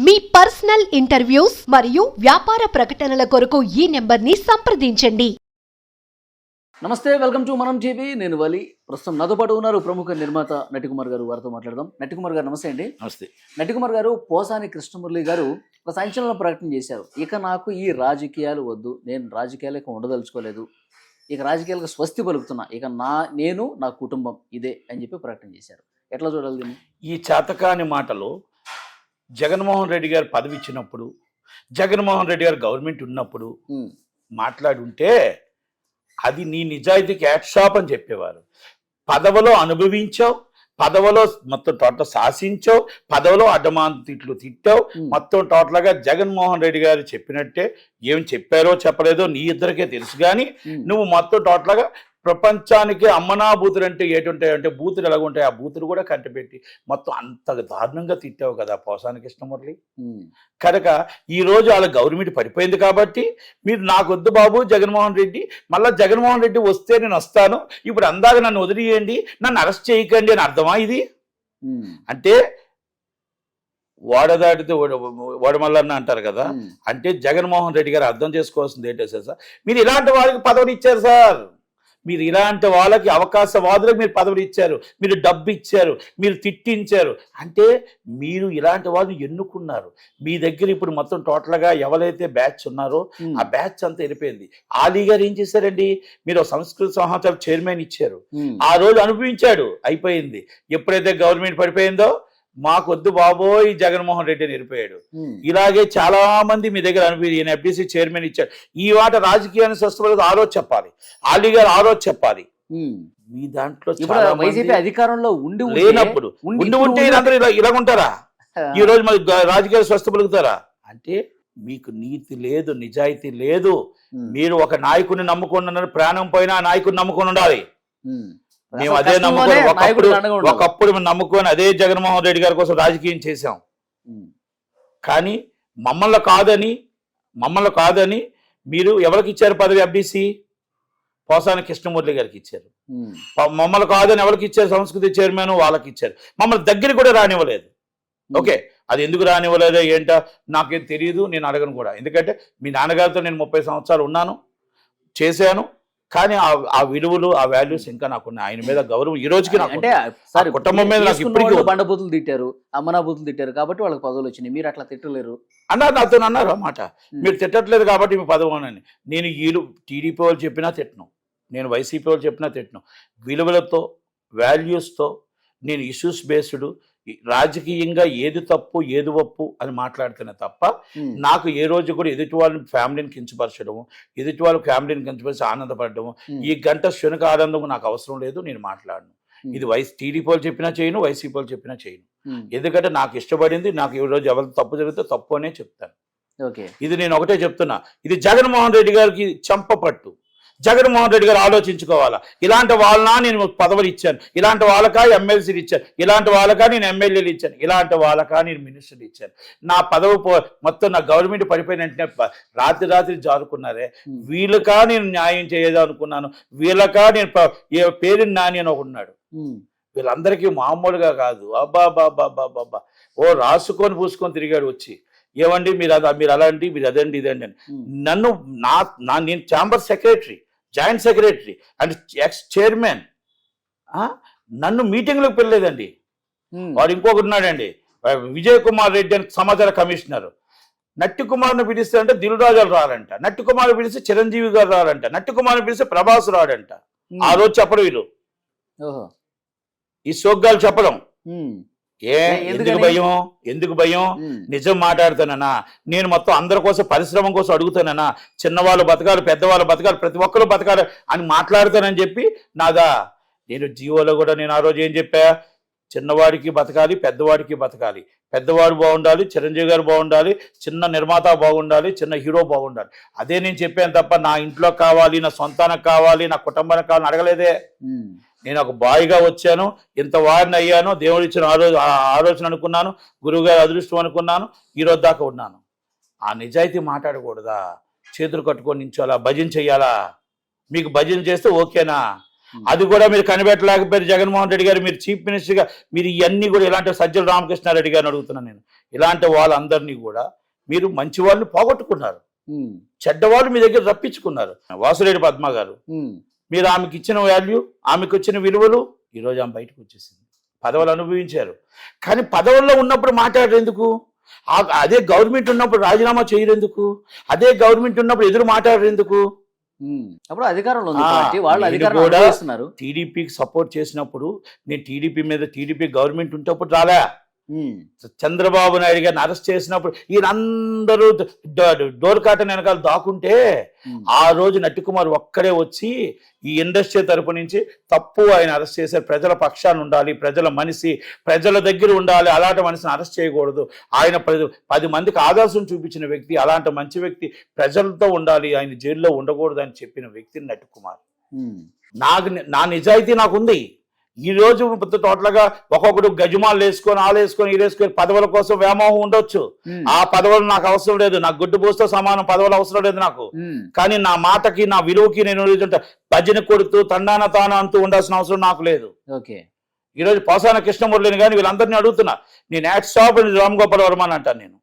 మీ personal interviews మరియు వ్యాపార ప్రకటనల కొరకు ఈ నెంబర్ని సంప్రదించండి. నమస్తే, వెల్కమ్ టు మనం టీవీ. నేను వలి. ప్రస్తుతం నాతో పాటు ఉన్నారు ప్రముఖ నిర్మాత నటికుమార్ గారు. వారితో మాట్లాడదాం. నటికుమార్ గారు నమస్తే అండి. నమస్తే. నటికుమార్ గారు, పోసాని కృష్ణమురళి గారు ఒక సంచలన ప్రకటన చేశారు. ఇక నాకు ఈ రాజకీయాలు వద్దు, నేను రాజకీయాలకు ఉండదలుచుకోలేదు, ఇక రాజకీయాలకు స్వస్తి పలుకుతున్నా, ఇక నేను నా కుటుంబం ఇదే అని చెప్పి ప్రకటన చేశారు. ఎట్లా చూడాలి దీన్ని? ఈ చేతకాని మాటలు జగన్మోహన్ రెడ్డి గారు పదవి ఇచ్చినప్పుడు, జగన్మోహన్ రెడ్డి గారు గవర్నమెంట్ ఉన్నప్పుడు మాట్లాడి ఉంటే అది నీ నిజాయితీకి యాట్షాప్ అని చెప్పేవారు. పదవిలో అనుభవించావు, పదవిలో మొత్తం టోటల్ శాసించావు, పదవిలో అడ్డమాన్ తిట్లు తిట్టావు. మొత్తం టోటల్గా జగన్మోహన్ రెడ్డి గారు చెప్పినట్టే ఏం చెప్పారో చెప్పలేదో నీ ఇద్దరికే తెలుసు. కానీ నువ్వు మొత్తం టోటల్గా ప్రపంచానికి అమ్మనా బూతులు అంటే ఏటుంటాయి అంటే బూతులు ఎలాగుంటాయి, ఆ బూతులు కూడా కంటపెట్టి మొత్తం అంత దారుణంగా తిట్టావు కదా పోసాని కృష్ణమురళి. కనుక ఈరోజు వాళ్ళ గవర్నమెంట్ పడిపోయింది కాబట్టి మీరు నాకొద్దు బాబు జగన్మోహన్ రెడ్డి, మళ్ళీ జగన్మోహన్ రెడ్డి వస్తే నేను వస్తాను, ఇప్పుడు అందాక నన్ను వదిలేయండి, నన్ను అరెస్ట్ చేయకండి అని అర్థమా ఇది? అంటే వాడదాటితే వడమల్లన్న అంటారు కదా, అంటే జగన్మోహన్ రెడ్డి గారు అర్థం చేసుకోవాల్సింది ఏంటో సార్, మీరు ఇలాంటి వాళ్ళకి పదవిని ఇచ్చారు సార్, మీరు ఇలాంటి వాళ్ళకి అవకాశవాదులకు మీరు పదవులు ఇచ్చారు, మీరు డబ్బు ఇచ్చారు, మీరు తిట్టించారు, అంటే మీరు ఇలాంటి వాళ్ళని ఎన్నుకున్నారు. మీ దగ్గర ఇప్పుడు మొత్తం టోటల్గా ఎవరైతే బ్యాచ్ ఉన్నారో ఆ బ్యాచ్ అంతా వెళ్ళిపోయింది. ఆలీ గారు ఏం చేశారండి, మీరు సంస్కృత సంవత్సరాల చైర్మన్ ఇచ్చారు, ఆ రోజు అనుభవించాడు, అయిపోయింది. ఎప్పుడైతే గవర్నమెంట్ పడిపోయిందో మాకొద్దు బాబోయ్ జగన్మోహన్ రెడ్డి అని వెళ్ళిపోయాడు. ఇలాగే చాలా మంది మీ దగ్గర అనుభవి ఈయన ఎఫ్డీసీ చైర్మన్ ఇచ్చాడు. ఈ మాట రాజకీయాన్ని స్వస్థపడదు ఆలోచన చెప్పాలి, ఆలీ గారు ఆలోచన చెప్పాలి. మీ దాంట్లో వైసీపీ అధికారంలో లేనప్పుడు ఉంటే ఇలాగుంటారా? ఈ రోజు మరి రాజకీయాలు స్వస్థపలుగుతారా? అంటే మీకు నీతి లేదు, నిజాయితీ లేదు. మీరు ఒక నాయకుడిని నమ్ముకొని ఉన్నారు, ప్రాణం పోయినా ఆ నాయకుడిని నమ్ముకొని ఉండాలి. మేము అదే నమ్ముకొని ఒకప్పుడు మేము నమ్ముకొని అదే జగన్మోహన్ రెడ్డి గారి కోసం రాజకీయం చేశాం. కానీ మమ్మల్ని కాదని మీరు ఎవరికి ఇచ్చారు పదవి? ఎఫ్డీసీ పోసాని కృష్ణమురళి గారికి ఇచ్చారు. మమ్మల్ని కాదని ఎవరికి ఇచ్చారు? సంస్కృతి చైర్మన్ వాళ్ళకి ఇచ్చారు. మమ్మల్ని దగ్గర కూడా రానివ్వలేదు. ఓకే, అది ఎందుకు రానివ్వలేదో ఏంటో నాకేం తెలియదు, నేను అడగను కూడా. ఎందుకంటే మీ నాన్నగారితో నేను 30 సంవత్సరాలు ఉన్నాను, చేశాను. కానీ ఆ విలువలు, ఆ వాల్యూస్ ఇంకా నాకున్నాయి. ఆయన మీద గౌరవం ఈ రోజుకి అంటే కుటుంబం మీద నాకు ఇప్పటికీ. బండబూతులు తిట్టారు, అమ్మనా బూతులు తిట్టారు కాబట్టి వాళ్ళకి పదవులు వచ్చినాయి, మీరు అట్లా తిట్టలేరు అన్నారు. నాతో అన్నారు అన్నమాట, మీరు తిట్టట్లేదు కాబట్టి మీ పదవి. నేను వీళ్ళు టీడీపీ వాళ్ళు చెప్పినా తిట్టను, నేను వైసీపీ వాళ్ళు చెప్పినా తిట్టను. విలువలతో, వాల్యూస్తో నేను ఇష్యూస్ బేస్డ్ రాజకీయంగా ఏది తప్పు ఏది ఒప్పు అని మాట్లాడుతున్నా తప్ప నాకు ఏ రోజు కూడా ఎదుటి వాళ్ళని ఫ్యామిలీని కించపరచడము, ఎదుటి వాళ్ళ ఫ్యామిలీని కించపరిచి ఆనందపడము, ఈ గంట శునక ఆనందం నాకు అవసరం లేదు, నేను మాట్లాడను. ఇది టీడీపీ వాళ్ళు చెప్పినా చేయను, వైసీపీ వాళ్ళు చెప్పినా చేయను. ఎందుకంటే నాకు ఇష్టపడింది, నాకు ఈ రోజు ఎవరు తప్పు జరిగితే తప్పు అనే చెప్తాను. ఇది నేను ఒకటే చెప్తున్నా, ఇది జగన్మోహన్ రెడ్డి గారికి చంపపట్టు. జగన్మోహన్ రెడ్డి గారు ఆలోచించుకోవాలా, ఇలాంటి వాళ్ళనా నేను పదవులు ఇచ్చాను, ఇలాంటి వాళ్ళకా ఎమ్మెల్సీలు ఇచ్చాను, ఇలాంటి వాళ్ళకా నేను ఎమ్మెల్యేలు ఇచ్చాను, ఇలాంటి వాళ్ళకా నేను మినిస్టర్లు ఇచ్చాను. నా పదవి మొత్తం నా గవర్నమెంట్ పడిపోయిన వెంటనే రాత్రి జారుకున్నారే, వీళ్ళకా నేను న్యాయం చేయదు అనుకున్నాను, వీళ్ళకా నేను పేరుని నాని అని ఒకడున్నాడు. వీళ్ళందరికీ మామూలుగా కాదు, అబ్బాబాబాబాబా ఓ రాసుకొని పూసుకొని తిరిగాడు వచ్చి, ఏమండి మీరు అలాంటి, మీరు అదండి ఇదండి అని. నన్ను నేను chamber secretary, joint secretary and X chairman, నన్ను మీటింగ్లకు పిలలేదండి. వాడు ఇంకొకటి ఉన్నాడండి, విజయ్ కుమార్ రెడ్డి అని సమాచార కమిషనర్. నట్టి కుమార్ని పిలిస్తే అంటే దిల్ రాజులు రారంట, నట్టి కుమార్ పిలిస్తే చిరంజీవి గారు రారంట, నట్టి కుమార్ని పిలిస్తే ప్రభాస్ రాడంట. ఆ రోజు చెప్పడం వీళ్ళు, ఈ సోగ్గాలు చెప్పడం. ఎందుకు భయం? నిజం మాట్లాడుతానన్నా, నేను మొత్తం అందరి కోసం పరిశ్రమ కోసం అడుగుతానన్నా, చిన్నవాళ్ళు బతకాలి, పెద్దవాళ్ళు బతకాలి, ప్రతి ఒక్కరు బతకాలి అని మాట్లాడుతానని చెప్పి నాదా. నేను జీవోలో కూడా నేను ఆ రోజు ఏం చెప్పా, చిన్నవాడికి బతకాలి, పెద్దవాడికి బతకాలి, పెద్దవాడు బాగుండాలి, చిరంజీవి గారు బాగుండాలి, చిన్న నిర్మాత బాగుండాలి, చిన్న హీరో బాగుండాలి. అదే నేను చెప్పాను తప్ప నా ఇంట్లో కావాలి, నా సొంతానికి కావాలి, నా కుటుంబానికి కావాలని అడగలేదే. నేను ఒక బాయ్గా వచ్చాను, ఇంత వాడిని అయ్యాను, దేవుడు ఇచ్చిన ఆలోచన అనుకున్నాను, గురువుగారి అదృష్టం అనుకున్నాను, ఈరోజు దాకా ఉన్నాను. ఆ నిజాయితీ మాట్లాడకూడదా? చేతులు కట్టుకొని నించోాలా? భజన చెయ్యాలా? మీకు భజన చేస్తే ఓకేనా? అది కూడా మీరు కనిపెట్టలేకపోయారు. జగన్మోహన్ రెడ్డి గారు మీరు చీఫ్ మినిస్టర్గా మీరు ఇవన్నీ కూడా ఇలాంటి సజ్జల రామకృష్ణారెడ్డి గారిని అడుగుతున్నాను నేను. ఇలాంటి వాళ్ళందరినీ కూడా మీరు మంచి వాళ్ళని పోగొట్టుకున్నారు, చెడ్డవాళ్ళు మీ దగ్గర రప్పించుకున్నారు. వాసురెడ్డి పద్మ గారు, మీరు ఆమెకి ఇచ్చిన వాల్యూ, ఆమెకు వచ్చిన విలువలు ఈరోజు ఆమె బయటకు వచ్చేసింది. పదవులు అనుభవించారు, కానీ పదవుల్లో ఉన్నప్పుడు మాట్లాడేందుకు? అదే గవర్నమెంట్ ఉన్నప్పుడు రాజీనామా చేయరెందుకు? అదే గవర్నమెంట్ ఉన్నప్పుడు ఎదురు మాట్లాడేందుకు? అప్పుడు అధికారంలో ఉంది పార్టీ, వాళ్ళు నేను అధికారం కూడా అనుభవిస్తున్నారు. టీడీపీకి సపోర్ట్ చేసినప్పుడు నేను టీడీపీ గవర్నమెంట్ ఉంటే అప్పుడు రాలే. చంద్రబాబు నాయుడు గారిని అరెస్ట్ చేసినప్పుడు ఈయనందరూ డోర్ కాటన్ వెనకాల దాక్కుంటే ఆ రోజు నట్టికుమార్ ఒక్కడే వచ్చి ఈ ఇండస్ట్రీ తరపు నుంచి తప్పు ఆయన అరెస్ట్ చేశారు. ప్రజల పక్షాన్ని ఉండాలి, ప్రజల మనిషి, ప్రజల దగ్గర ఉండాలి, అలాంటి మనిషిని అరెస్ట్ చేయకూడదు. ఆయన 10 మందికి ఆదర్శం చూపించిన వ్యక్తి, అలాంటి మంచి వ్యక్తి ప్రజలతో ఉండాలి, ఆయన జైల్లో ఉండకూడదు అని చెప్పిన వ్యక్తి నట్టికుమార్. నా నిజాయితీ నాకుంది. ఈ రోజు టోటల్గా ఒక్కొక్కడు గజమాలు వేసుకొని ఆలేసుకొని ఈలేసుకొని పదవుల కోసం వ్యామోహం ఉండొచ్చు. ఆ పదవులు నాకు అవసరం లేదు, నాకు గుడ్డు పోస్తో సమానం పదవులు అవసరం లేదు నాకు. కానీ నా మాటకి, నా విలువకి నేను భజన కొడుతూ తండాన తాను అంటూ ఉండాల్సిన అవసరం నాకు లేదు. ఈరోజు పోసాన కృష్ణమురళిని కానీ వీళ్ళందరినీ అడుగుతున్నా. నేను యాట్ స్టాప్ రామ్ గోపాల్ వర్మ అని అంటాను. నేను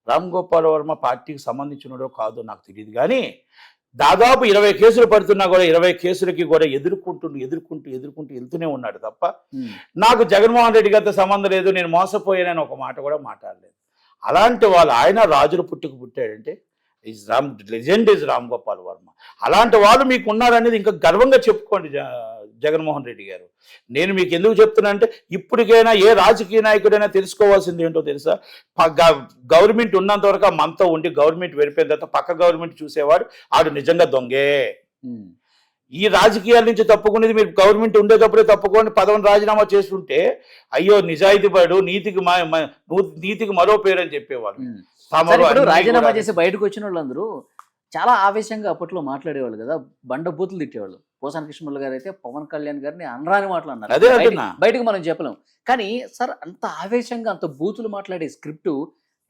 రామ్ గోపాల్ వర్మ పార్టీకి సంబంధించినడో కాదో నాకు తెలియదు, కానీ దాదాపు 20 కేసులు పడుతున్నా కూడా 20 కేసులకి కూడా ఎదుర్కొంటూ వెళ్తూనే ఉన్నాడు తప్ప నాకు జగన్మోహన్ రెడ్డి గారితో సంబంధం లేదు, నేను మోసపోయానని ఒక మాట కూడా మాట్లాడలేదు. అలాంటి వాళ్ళు, ఆయన రాజుల పుట్టాడంటే లెజెండ్ ఇస్ రామ్ గోపాల్ వర్మ. అలాంటి వాళ్ళు మీకు ఉన్నారనేది ఇంకా గర్వంగా చెప్పుకోండి జగన్మోహన్ రెడ్డి గారు. నేను మీకు ఎందుకు చెప్తున్నా అంటే, ఇప్పటికైనా ఏ రాజకీయ నాయకుడైనా తెలుసుకోవాల్సింది ఏంటో తెలుసా? గవర్నమెంట్ ఉన్నంత వరకు మనతో ఉండి గవర్నమెంట్ వెళ్ళిపోయిన తర్వాత పక్క గవర్నమెంట్ చూసేవాడు ఆడు నిజంగా దొంగే. ఈ రాజకీయాల నుంచి తప్పుకునేది మీరు గవర్నమెంట్ ఉండేటప్పుడే తప్పుకొని పదవిని రాజీనామా చేస్తుంటే అయ్యో నిజాయితీ పడు, నీతికి మరో పేరు అని చెప్పేవాళ్ళు. రాజీనామా చేసి బయటకు వచ్చిన వాళ్ళందరూ చాలా ఆవేశంగా అప్పట్లో మాట్లాడేవాళ్ళు కదా, బండబూతులు తిట్టేవాళ్ళు. పోసాన కృష్ణమురళి గారు అయితే పవన్ కళ్యాణ్ గారిని అనరాని మాటలు అన్నారు, బయటకు మనం చెప్పలేం. కానీ సార్, అంత ఆవేశంగా అంత బూతులు మాట్లాడే స్క్రిప్ట్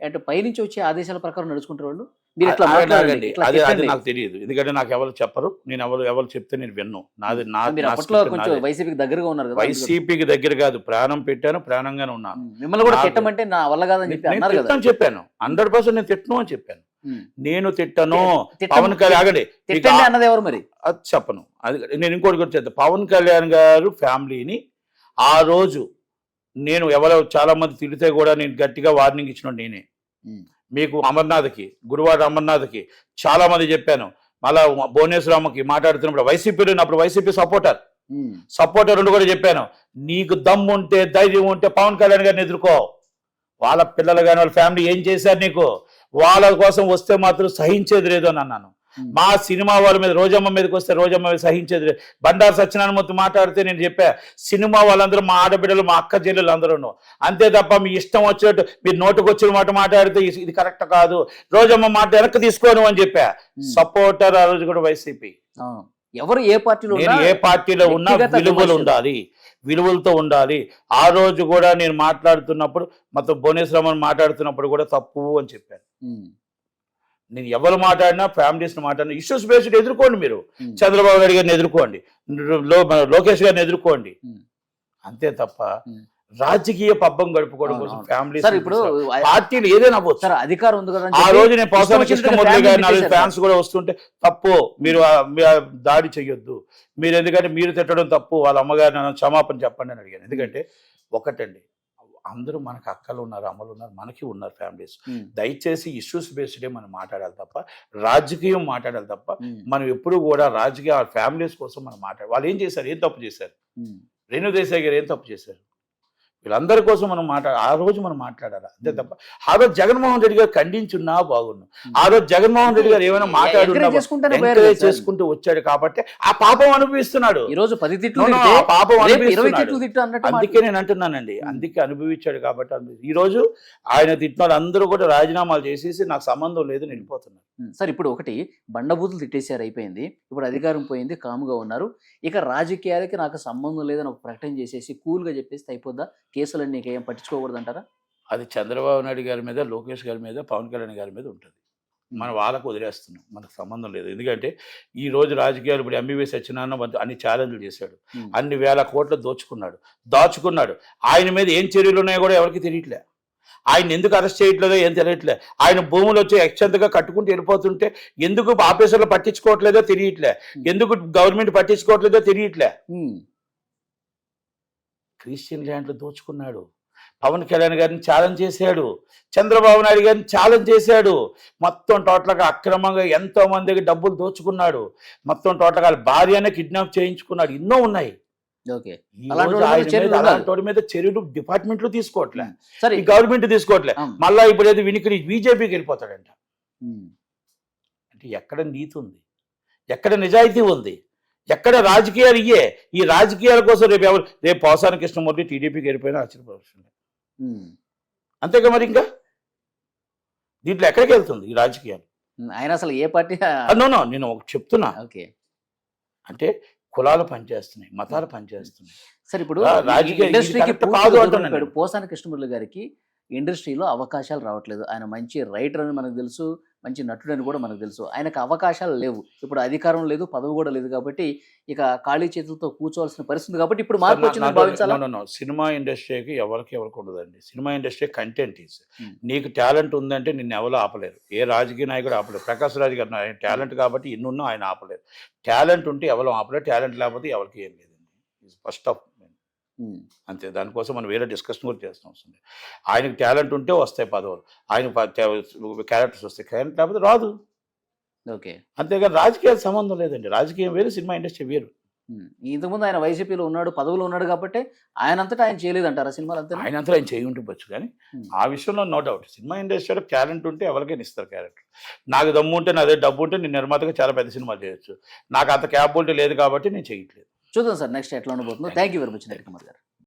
అంటే పైనుంచి వచ్చే ఆదేశాల ప్రకారం నడుచుకుంటారు వాళ్ళు. మీరు ఇట్లా అది నాకు తెలియదు, ఎందుకంటే నాకు ఎవరు చెప్పరు, నేను ఎవరు చెప్తే నేను విన్ను. అప్పట్లో కొంచెం వైసీపీకి దగ్గరగా ఉన్నారు కదా. వైసీపీకి దగ్గర కాదు, ప్రాణం పెట్టాను, ప్రాణంగానే ఉన్నాను. మిమ్మల్ని కూడా తిట్టమంటే నా వల్ల కాదని చెప్పి అన్నారు కదా. చెప్పాను 100% నేను తిట్టను అని చెప్పాను. నేను తిట్టను. పవన్ కళ్యాణ్ ఆగండి అన్నది ఎవరు మరి? అది చెప్పను. అది నేను ఇంకోటి కూడా చెప్తాను. పవన్ కళ్యాణ్ గారు ఫ్యామిలీని ఆ రోజు నేను ఎవరో చాలా మంది తిడితే కూడా నేను గట్టిగా వార్నింగ్ ఇచ్చిన నేనే. మీకు అమర్నాథ్కి, గురువాడ అమర్నాథ్కి చాలా మంది చెప్పాను. మళ్ళా భువనేశ్వరమ్మకి మాట్లాడుతున్నప్పుడు వైసీపీ సపోర్టర్ ఉండి కూడా చెప్పాను, నీకు దమ్ము ఉంటే ధైర్యం ఉంటే పవన్ కళ్యాణ్ గారిని ఎదుర్కో. వాళ్ళ పిల్లలు కానీ వాళ్ళ ఫ్యామిలీ ఏం చేశారు నీకు, వాళ్ళ కోసం వస్తే మాత్రం సహించేది లేదు అని అన్నాను. మా సినిమా వాళ్ళ మీద, రోజమ్మ మీదకి వస్తే రోజమ్మ మీద సహించేది లేదు. బండారు సత్యనారాయణమూర్తి మాట్లాడితే నేను చెప్పా, సినిమా వాళ్ళందరూ మా ఆడబిడ్డలు, మా అక్క చెల్లెలు అందరూ. అంతే తప్ప మీ ఇష్టం వచ్చినట్టు మీరు నోటుకు వచ్చిన మాట మాట్లాడితే ఇది కరెక్ట్ కాదు, రోజమ్మ మాట వెనక్కి తీసుకోను అని చెప్పా. సపోర్టర్ ఆ రోజు కూడా వైసీపీ. ఎవరు ఏ పార్టీలో ఉన్నా విలువలు ఉండాలి, విలువలతో ఉండాలి. ఆ రోజు కూడా నేను మాట్లాడుతున్నప్పుడు మొత్తం భువనేశ్వరమ్మని మాట్లాడుతున్నప్పుడు కూడా తప్పు అని చెప్పాను. నేను ఎవరు మాట్లాడినా, ఫ్యామిలీస్ని మాట్లాడినా ఇష్యూస్ బేస్డ్ ఎదుర్కోండి. మీరు చంద్రబాబు నాయుడు గారిని ఎదుర్కోండి, లోకేష్ గారిని ఎదుర్కోండి. అంతే తప్ప రాజకీయ పబ్బం గడుపుకోవడం కోసం ఫ్యామిలీ పార్టీలు ఏదైనా సార్ అధికారం ఉంది కదా. ఆ రోజు నేను పోసాన కృష్ణమురళి గారి 4 ఫ్యాన్స్ కూడా వస్తుంటే తప్పు, మీరు దాడి చెయ్యొద్దు, మీరు ఎందుకంటే మీరు తిట్టడం తప్పు, వాళ్ళ అమ్మగారు నన్ను క్షమాపణ చెప్పండి అని అడిగాను. ఎందుకంటే ఒకటండి, అందరూ మనకు అక్కలు ఉన్నారు, అమ్మలు ఉన్నారు, మనకి ఉన్నారు ఫ్యామిలీస్. దయచేసి ఇష్యూస్ బేస్డే మనం మాట్లాడాలి తప్ప రాజకీయం మాట్లాడాలి తప్ప మనం ఎప్పుడు కూడా రాజకీయ ఫ్యామిలీస్ కోసం మనం మాట్లాడాలి. వాళ్ళు ఏం చేశారు, ఏం తప్పు చేశారు? రేణు దేశాయ్ గారు ఏం తప్పు చేశారు? వీళ్ళందరి కోసం మనం ఆ రోజు మనం మాట్లాడాలి. అంతే తప్ప ఆ రోజు జగన్మోహన్ రెడ్డి గారు ఖండించున్నా బాగున్నాం. ఆ రోజు జగన్మోహన్ రెడ్డి గారు ఏమైనా ఎంకరేజ్ చేసుకుంటూ వచ్చాడు కాబట్టి ఆ పాపం అనుభవిస్తున్నాడు. ఈ రోజు 10 తిట్లు పాపం అందుకే నేను అంటున్నానండి, అందుకే అనుభవించాడు కాబట్టి. ఈ రోజు ఆయన తిట్టిన అందరూ కూడా రాజీనామాలు చేసేసి నాకు సంబంధం లేదు వెళ్ళిపోతున్నారు. సార్, ఇప్పుడు ఒకటి బండబూతులు తిట్టేశారు, అయిపోయింది. ఇప్పుడు అధికారం పోయింది, కాముగా ఉన్నారు. ఇక రాజకీయాలకి నాకు సంబంధం లేదని ఒక ప్రకటన చేసేసి కూల్గా చెప్పేస్తే అయిపోద్దా? కేసులన్నీ ఏం పట్టించుకోకూడదు అంటారా? అది చంద్రబాబు నాయుడు గారి మీద, లోకేష్ గారి మీద, పవన్ కళ్యాణ్ గారి మీద ఉంటుంది. మనం వాళ్ళకు వదిలేస్తున్నాం, మనకు సంబంధం లేదు. ఎందుకంటే ఈ రోజు రాజకీయాలు ఇప్పుడు ఎంబీబీఎస్ సత్యనారాయణ అన్ని ఛాలెంజ్లు చేశాడు, అన్ని వేల కోట్లు దాచుకున్నాడు. ఆయన మీద ఏం చర్యలు ఉన్నాయో కూడా ఎవరికి తెలియట్లే. ఆయన ఎందుకు అరెస్ట్ చేయట్లేదో ఏం తెలియట్లే. ఆయన భూములు వచ్చి ఎక్స్టెంట్గా కట్టుకుంటూ వెళ్ళిపోతుంటే ఎందుకు ఆఫీసర్లు పట్టించుకోవట్లేదో తెలియట్లే, ఎందుకు గవర్నమెంట్ పట్టించుకోవట్లేదో తెలియట్లే. క్రిస్టియన్ ల్యాండ్లు దోచుకున్నాడు, పవన్ కళ్యాణ్ గారిని ఛాలెంజ్ చేశాడు, చంద్రబాబు నాయుడు గారిని ఛాలెంజ్ చేశాడు. మొత్తం టోటల్గా అక్రమంగా ఎంతో మందికి డబ్బులు దోచుకున్నాడు, మొత్తం టోటల్గా వాళ్ళ భార్యనే కిడ్నాప్ చేయించుకున్నాడు. ఎన్నో ఉన్నాయి. అలాంటి మీద చర్యలు డిపార్ట్మెంట్లు తీసుకోవట్లే, సరే ఈ గవర్నమెంట్ తీసుకోవట్లే. మళ్ళా ఇప్పుడు ఏదో వినికిడి బీజేపీకి వెళ్ళిపోతాడంట. అంటే ఎక్కడ నీతి ఉంది, ఎక్కడ నిజాయితీ ఉంది, ఎక్కడ రాజకీయాలు ఇయ్యే? ఈ రాజకీయాల కోసం రేపు పోసాని కృష్ణమూర్తి టీడీపీకి వెళ్ళిపోయినా ఆశ్చర్యపడుతుంది. అంతేగా మరి ఇంకా దీంట్లో ఎక్కడికి వెళ్తుంది ఈ రాజకీయాలు? ఆయన అసలు ఏ పార్టీ? నో నేను ఒకటి చెప్తున్నా. ఓకే, అంటే కులాలు పనిచేస్తున్నాయి, మతాలు పనిచేస్తున్నాయి. సరే ఇప్పుడు రాజకీయ ఇండస్ట్రీకి కాదు అంటున్నాడు. పోసాని కృష్ణమురళి గారికి ఇండస్ట్రీలో అవకాశాలు రావట్లేదు. ఆయన మంచి రైటర్ అని మనకు తెలుసు, మంచి నటుడు అని కూడా మనకు తెలుసు. ఆయనకు అవకాశాలు లేవు, ఇప్పుడు అధికారం లేదు, పదవి కూడా లేదు. కాబట్టి ఇక ఖాళీ చేతులతో కూర్చోవాల్సిన పరిస్థితి. కాబట్టి ఇప్పుడు మార్పు వచ్చిందని భావించాలా? సినిమా ఇండస్ట్రీకి ఎవరికి ఉండదండి. Cinema industry content is. నీకు టాలెంట్ ఉందంటే నిన్ను ఎవరు ఆపలేరు, ఏ రాజకీయ నాయకుడు ఆపలేరు. ప్రకాష్ రాజ్ గారు ఆయన టాలెంట్ కాబట్టి ఇన్నున్నా ఆయన ఆపలేరు. టాలెంట్ ఉంటే ఎవరు ఆపలేరు, టాలెంట్ లేకపోతే ఎవరికి ఏం లేదండి. ఫస్ట్ ఆఫ్ అంతే. దానికోసం మనం వేరే డిస్కషన్ కూడా చేస్తాం అవసరం. ఆయనకి టాలెంట్ ఉంటే వస్తాయి పదవులు, ఆయన క్యారెక్టర్స్ వస్తాయి, క్యారెక్టర్ లేకపోతే రాదు. ఓకే, అంతేగాని రాజకీయాలు సంబంధం లేదండి. రాజకీయం వేరు, సినిమా ఇండస్ట్రీ వేరు. ఇంతకుముందు ఆయన వైసీపీలో ఉన్నాడు, పదవులు ఉన్నాడు కాబట్టి ఆయనంతటా ఆయన చేయలేదంటారా సినిమాలు? అంతే, ఆయనంతా ఆయన చేయి ఉంటుండొచ్చు, కానీ ఆ విషయంలో నో డౌట్ సినిమా ఇండస్ట్రీలో టాలెంట్ ఉంటే ఎవరికైనా ఇస్తారు క్యారెక్టర్. నాకు దమ్ము ఉంటే, నాదే డబ్బు ఉంటే నేను నిర్మాతగా చాలా పెద్ద సినిమాలు చేయొచ్చు. నాకు అంత క్యాపబిలిటీ లేదు కాబట్టి నేను చేయట్లేదు. చూద్దాం సార్ నెక్స్ట్ ఎట్లా ఉండబోతుందో. Thank you very much Naresh Kumar గారు.